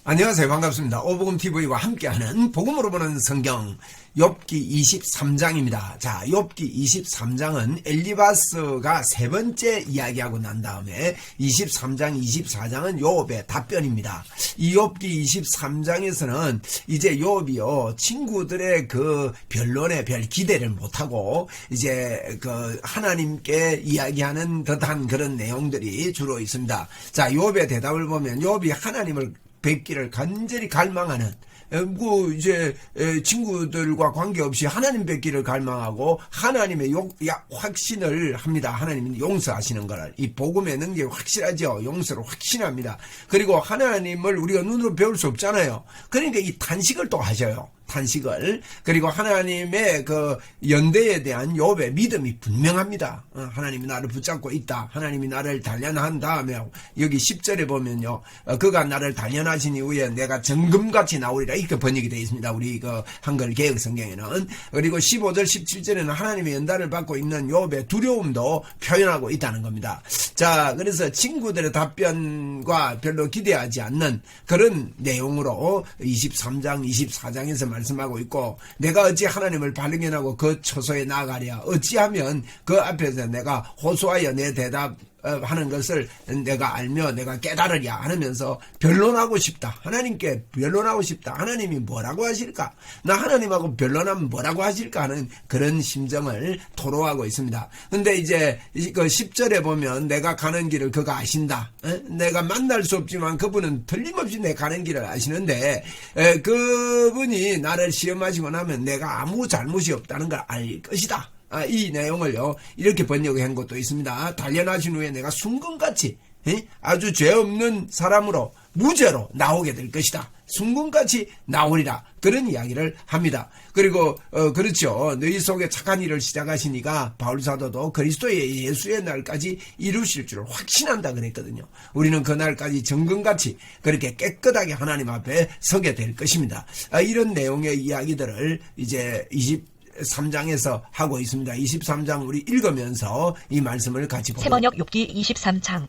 안녕하세요. 반갑습니다. 오복음TV와 함께하는 복음으로 보는 성경 욥기 23장입니다. 자, 욥기 23장은 엘리바스가 세 번째 이야기하고 난 다음에 23장, 24장은 욥의 답변입니다. 이 욥기 23장에서는 이제 욥이요, 친구들의 그 변론에 별 기대를 못하고 이제 그 하나님께 이야기하는 듯한 그런 내용들이 주로 있습니다. 자, 욥의 대답을 보면 욥이 하나님을 뵙기를 간절히 갈망하는, 이제 친구들과 관계없이 하나님 뵙기를 갈망하고 하나님의 확신을 합니다. 하나님이 용서하시는 거를. 이 복음의 능력이 확실하죠. 용서를 확신합니다. 그리고 하나님을 우리가 눈으로 배울 수 없잖아요. 그러니까 이 탄식을 또 하셔요. 탄식을. 그리고 하나님의 그 연대에 대한 욥의 믿음이 분명합니다. 하나님이 나를 붙잡고 있다. 하나님이 나를 단련한 다음에 여기 10절에 보면요, 그가 나를 단련하신 이후에 내가 정금같이 나오리라, 이렇게 번역이 되어 있습니다. 우리 그 한글 개혁 성경에는. 그리고 15절 17절에는 하나님의 연단을 받고 있는 욥의 두려움도 표현하고 있다는 겁니다. 자, 그래서 친구들의 답변과 별로 기대하지 않는 그런 내용으로 23장 24장에서 말씀하고 있고, 내가 어찌 하나님을 발견하고 그 처소에 나아가랴. 어찌하면 그 앞에서 내가 호소하여 내 대답하는 것을 내가 알며 내가 깨달으랴 하면서 변론하고 싶다. 하나님께 변론하고 싶다. 하나님이 뭐라고 하실까? 나 하나님하고 변론하면 뭐라고 하실까 하는 그런 심정을 토로하고 있습니다. 근데 이제 그 10절에 보면 내가 가는 길을 그가 아신다. 내가 만날 수 없지만 그분은 틀림없이 내 가는 길을 아시는데, 그분이 나를 시험하시고 나면 내가 아무 잘못이 없다는 걸 알 것이다. 이 내용을요, 이렇게 번역한 것도 있습니다. 단련하신 후에 내가 순금같이 아주 죄 없는 사람으로 무죄로 나오게 될 것이다. 순금같이 나오리라. 그런 이야기를 합니다. 그리고 그렇죠. 너희 속에 착한 일을 시작하시니까 바울사도도 그리스도의 예수의 날까지 이루실 줄을 확신한다 그랬거든요. 우리는 그 날까지 정금같이 그렇게 깨끗하게 하나님 앞에 서게 될 것입니다. 이런 내용의 이야기들을 이제 23장에서 하고 있습니다. 23장 우리 읽으면서 이 말씀을 같이 보도록. 새번역 욥기 23장.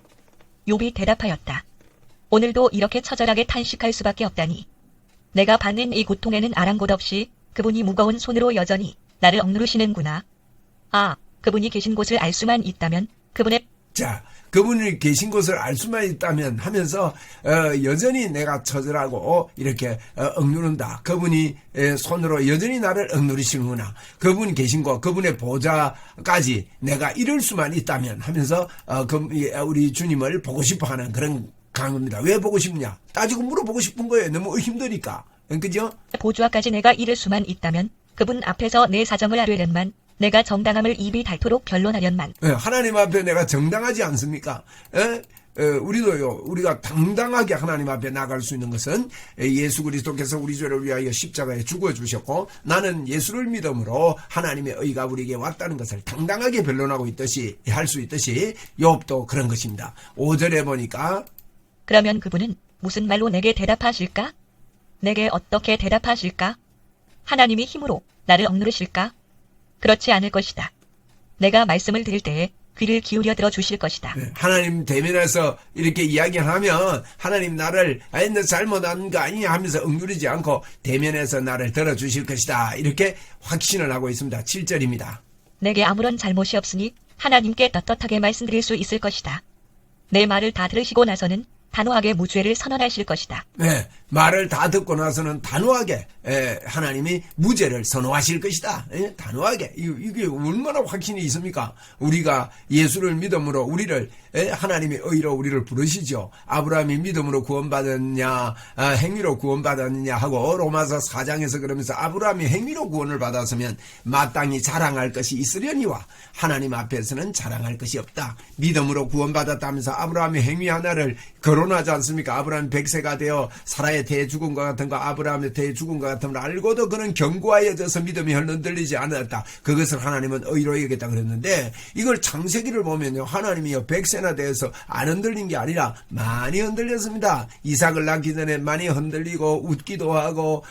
욥이 대답하였다. 오늘도 이렇게 처절하게 탄식할 수밖에 없다니. 내가 받는 이 고통에는 아랑곳 없이 그분이 무거운 손으로 여전히 나를 억누르시는구나. 아, 그분이 계신 곳을 알 수만 있다면 그분의 그분이 계신 곳을 알 수만 있다면 하면서 여전히 내가 처절하고 이렇게 억누른다. 그분이 손으로 여전히 나를 억누르시는구나. 그분이 계신 곳, 그분의 보좌까지 내가 이룰 수만 있다면 하면서 우리 주님을 보고 싶어하는 그런 강입니다. 왜 보고 싶냐? 따지고 물어보고 싶은 거예요. 너무 힘드니까. 그죠? 보좌까지 내가 이룰 수만 있다면 그분 앞에서 내 사정을 아뢰련만, 내가 정당함을 입이 닳도록 변론하련만. 하나님 앞에 내가 정당하지 않습니까? 우리도요, 우리가 당당하게 하나님 앞에 나갈 수 있는 것은 예수 그리스도께서 우리 죄를 위하여 십자가에 죽어주셨고, 나는 예수를 믿음으로 하나님의 의가 우리에게 왔다는 것을 당당하게 변론하고 있듯이, 할 수 있듯이 욥도 그런 것입니다. 5절에 보니까 그러면 그분은 무슨 말로 내게 대답하실까? 내게 어떻게 대답하실까? 하나님이 힘으로 나를 억누르실까? 그렇지 않을 것이다. 내가 말씀을 드릴 때에 귀를 기울여 들어 주실 것이다. 하나님 대면에서 이렇게 이야기하면 하나님 나를 너 잘못한 거 아니냐 하면서 억누르지 않고 대면에서 나를 들어주실 것이다. 이렇게 확신을 하고 있습니다. 7절입니다. 내게 아무런 잘못이 없으니 하나님께 떳떳하게 말씀드릴 수 있을 것이다. 내 말을 다 들으시고 나서는 단호하게 무죄를 선언하실 것이다. 네, 말을 다 듣고 나서는 단호하게 하나님이 무죄를 선언하실 것이다. 단호하게. 이게 얼마나 확신이 있습니까? 우리가 예수를 믿음으로 우리를 하나님의 의로 우리를 부르시죠. 아브라함이 믿음으로 구원받았냐, 행위로 구원받았느냐 하고 로마서 4장에서 그러면서 아브라함이 행위로 구원을 받았으면 마땅히 자랑할 것이 있으려니와 하나님 앞에서는 자랑할 것이 없다. 믿음으로 구원받았다면서 아브라함이 행위 하나를 거론하지 않습니까? 아브라함 100세가 되어 사라의 태에 죽은 것 같은 거, 아브라함의 태에 죽은 것 같은 걸 알고도 그는 견고하여져서 믿음이 흔들리지 않았다. 그것을 하나님은 의로 여겼다 그랬는데, 이걸 창세기를 보면요, 하나님이요 100세나 되어서 안 흔들린 게 아니라 많이 흔들렸습니다. 이삭을 낳기 전에 많이 흔들리고 웃기도 하고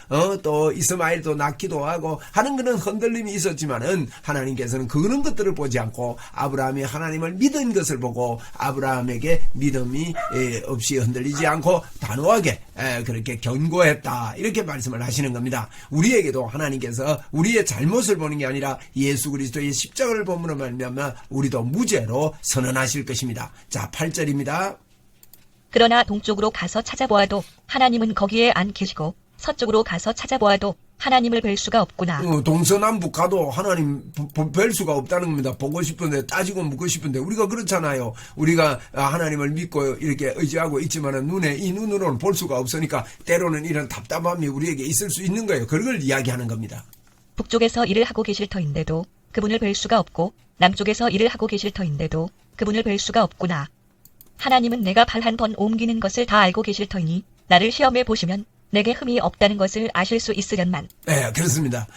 또 이스마엘도 낳기도 하고 하는 그런 흔들림이 있었지만은, 하나님께서는 그런 것들을 보지 않고 아브라함이 하나님을 믿은 것을 보고 아브라함에게 믿음이 없이 흔들리지 않고 단호하게 그렇게 그렇게 견고했다. 이렇게 말씀을 하시는 겁니다. 우리에게도 하나님께서 우리의 잘못을 보는 게 아니라 예수 그리스도의 십자가를 보므로 말미암아 우리도 무죄로 선언하실 것입니다. 자, 8절입니다. 그러나 동쪽으로 가서 찾아보아도 하나님은 거기에 안 계시고 서쪽으로 가서 찾아보아도 하나님을 뵐 수가 없구나. 동서남북 가도 하나님 뵐 수가 없다는 겁니다. 보고 싶은데 따지고 묻고 싶은데 우리가 그렇잖아요. 우리가 하나님을 믿고 이렇게 의지하고 있지만은 이 눈으로는 볼 수가 없으니까 때로는 이런 답답함이 우리에게 있을 수 있는 거예요. 그걸 이야기하는 겁니다. 북쪽에서 일을 하고 계실 터인데도 그분을 뵐 수가 없고 남쪽에서 일을 하고 계실 터인데도 그분을 뵐 수가 없구나. 하나님은 내가 발 한 번 옮기는 것을 다 알고 계실 터이니 나를 시험해 보시면 내게 흠이 없다는 것을 아실 수 있으련만. 네, 그렇습니다.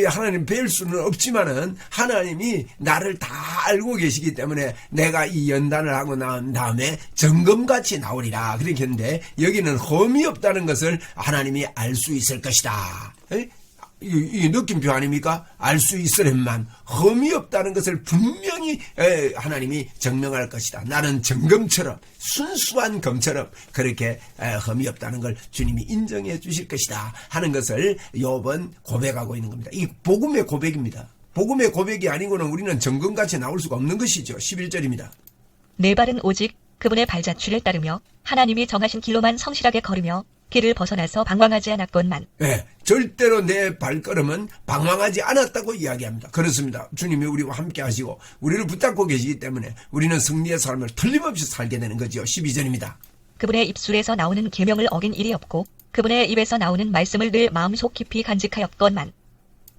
하나님 뵐 수는 없지만은 하나님이 나를 다 알고 계시기 때문에 내가 이 연단을 하고 난 다음에 점검같이 나오리라 그렇게 했는데 여기는 흠이 없다는 것을 하나님이 알 수 있을 것이다. 이 느낌표 아닙니까? 알 수 있으련만 흠이 없다는 것을 분명히 하나님이 증명할 것이다. 나는 점검처럼 순수한 검처럼 그렇게 흠이 없다는 걸 주님이 인정해 주실 것이다 하는 것을 욥은 고백하고 있는 겁니다. 이 복음의 고백입니다. 복음의 고백이 아니고는 우리는 점검같이 나올 수가 없는 것이죠. 11절입니다. 내 발은 오직 그분의 발자취를 따르며 하나님이 정하신 길로만 성실하게 걸으며 길을 벗어나서 방황하지 않았건만. 네, 절대로 내 발걸음은 방황하지 않았다고 이야기합니다. 그렇습니다. 주님이 우리와 함께 하시고 우리를 붙잡고 계시기 때문에 우리는 승리의 삶을 틀림없이 살게 되는 거죠. 12절입니다. 그분의 입술에서 나오는 계명을 어긴 일이 없고 그분의 입에서 나오는 말씀을 늘 마음속 깊이 간직하였건만.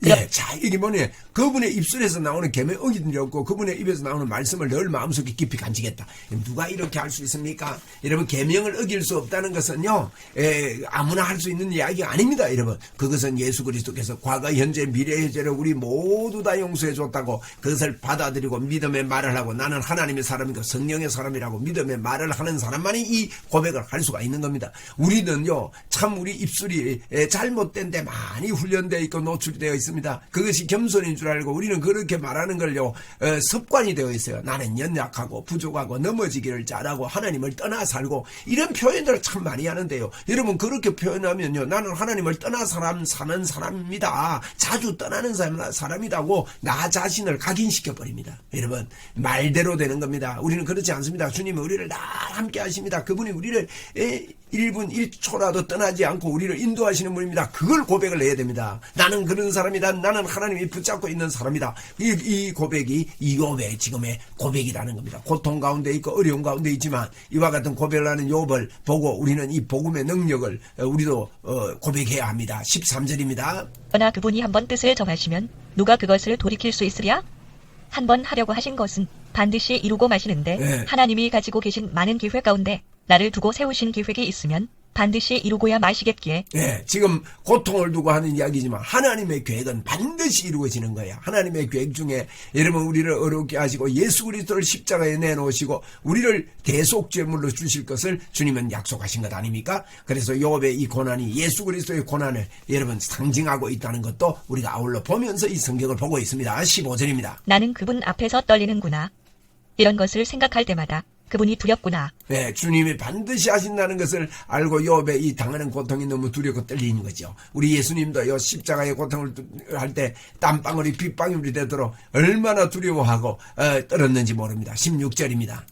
예, 자, 이게 뭐냐. 그분의 입술에서 나오는 계명 어긴 일이 없고 그분의 입에서 나오는 말씀을 늘 마음속에 깊이 간직했다. 누가 이렇게 할 수 있습니까? 여러분, 계명을 어길 수 없다는 것은요, 아무나 할 수 있는 이야기가 아닙니다. 여러분, 그것은 예수 그리스도께서 과거, 현재, 미래의 죄를 우리 모두 다 용서해 줬다고 그것을 받아들이고 믿음의 말을 하고 나는 하나님의 사람이고 성령의 사람이라고 믿음의 말을 하는 사람만이 이 고백을 할 수가 있는 겁니다. 우리는요, 참 우리 입술이 잘못된 데 많이 훈련되어 있고 노출되어 있습니다. 그것이 겸손인 줄 알고 우리는 그렇게 말하는 걸요, 습관이 되어 있어요. 나는 연약하고 부족하고 넘어지기를 잘하고 하나님을 떠나 살고 이런 표현들을 참 많이 하는데요. 여러분, 그렇게 표현하면요, 나는 하나님을 떠나 사는 사람입니다. 자주 떠나는 사람이라고 나 자신을 각인시켜 버립니다. 여러분, 말대로 되는 겁니다. 우리는 그렇지 않습니다. 주님은 우리를 늘 함께 하십니다. 그분이 우리를 1분 1초라도 떠나지 않고 우리를 인도하시는 분입니다. 그걸 고백을 해야 됩니다. 나는 그런 사람이다. 나는 하나님이 붙잡고 있는 사람이다. 이 고백이 욥의 지금의 고백이라는 겁니다. 고통 가운데 있고 어려운 가운데 있지만 이와 같은 고백을 하는 욥을 보고 우리는 이 복음의 능력을 우리도 고백해야 합니다. 13절입니다. 그러나 그분이 한번 뜻을 정하시면 누가 그것을 돌이킬 수 있으랴? 한번 하려고 하신 것은 반드시 이루고 마시는데 네. 하나님이 가지고 계신 많은 기회 가운데 나를 두고 세우신 계획이 있으면 반드시 이루고야 마시겠기에. 네, 지금 고통을 두고 하는 이야기지만 하나님의 계획은 반드시 이루어지는 거예요. 하나님의 계획 중에 여러분 우리를 어렵게 하시고 예수 그리스도를 십자가에 내놓으시고 우리를 대속죄물로 주실 것을 주님은 약속하신 것 아닙니까? 그래서 욥의 이 고난이 예수 그리스도의 고난을 여러분 상징하고 있다는 것도 우리가 아울러 보면서 이 성경을 보고 있습니다. 15절입니다. 나는 그분 앞에서 떨리는구나. 이런 것을 생각할 때마다 그분이 두렵구나. 네, 주님이 반드시 하신다는 것을 알고 욥의 이 당하는 고통이 너무 두렵고 떨리는 거죠. 우리 예수님도 요 십자가의 고통을 할 때 땀방울이 빗방울이 되도록 얼마나 두려워하고 떨었는지 모릅니다. 16절입니다.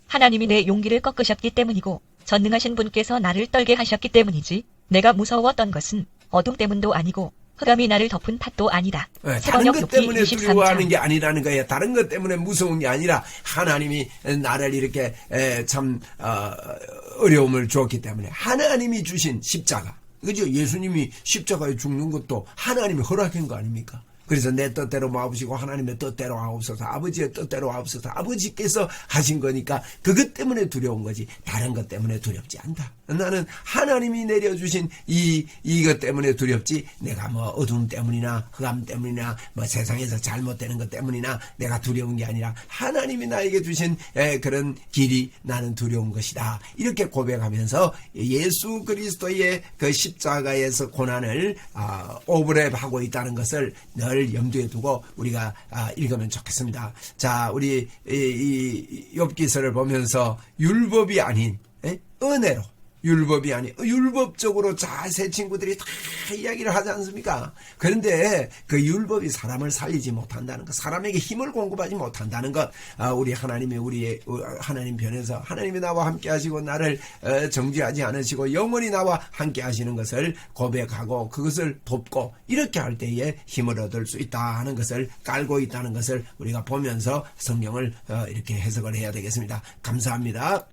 하나님이 내 용기를 꺾으셨기 때문이고 전능하신 분께서 나를 떨게 하셨기 때문이지 내가 무서웠던 것은 어둠 때문도 아니고 흑암이 나를 덮은 탓도 아니다. 다른 것 때문에 23장. 두려워하는 게 아니라는 거예요. 다른 것 때문에 무서운 게 아니라 하나님이 나를 이렇게 참 어려움을 주었기 때문에 하나님이 주신 십자가, 그죠? 예수님이 십자가에 죽는 것도 하나님이 허락한 거 아닙니까? 그래서 내 뜻대로 마옵시고 하나님의 뜻대로 하옵소서, 아버지의 뜻대로 하옵소서, 아버지께서 하신 거니까 그것 때문에 두려운 거지 다른 것 때문에 두렵지 않다. 나는 하나님이 내려주신 이것 때문에 두렵지 내가 뭐 어둠 때문이나 흑암 때문이나 뭐 세상에서 잘못되는 것 때문이나 내가 두려운 게 아니라 하나님이 나에게 주신 그런 길이 나는 두려운 것이다. 이렇게 고백하면서 예수 그리스도의 그 십자가에서 고난을 오버랩하고 있다는 것을 늘 염두에 두고 우리가 읽으면 좋겠습니다. 자, 우리 이 욥기서를 보면서 율법이 아닌 은혜로 율법이 아니 율법적으로 새 친구들이 다 이야기를 하지 않습니까? 그런데 그 율법이 사람을 살리지 못한다는 것, 사람에게 힘을 공급하지 못한다는 것, 우리 하나님이 우리의 하나님 편에서 하나님이 나와 함께 하시고 나를 정죄하지 않으시고 영원히 나와 함께 하시는 것을 고백하고 그것을 돕고 이렇게 할 때에 힘을 얻을 수 있다는 것을 깔고 있다는 것을 우리가 보면서 성경을 이렇게 해석을 해야 되겠습니다. 감사합니다.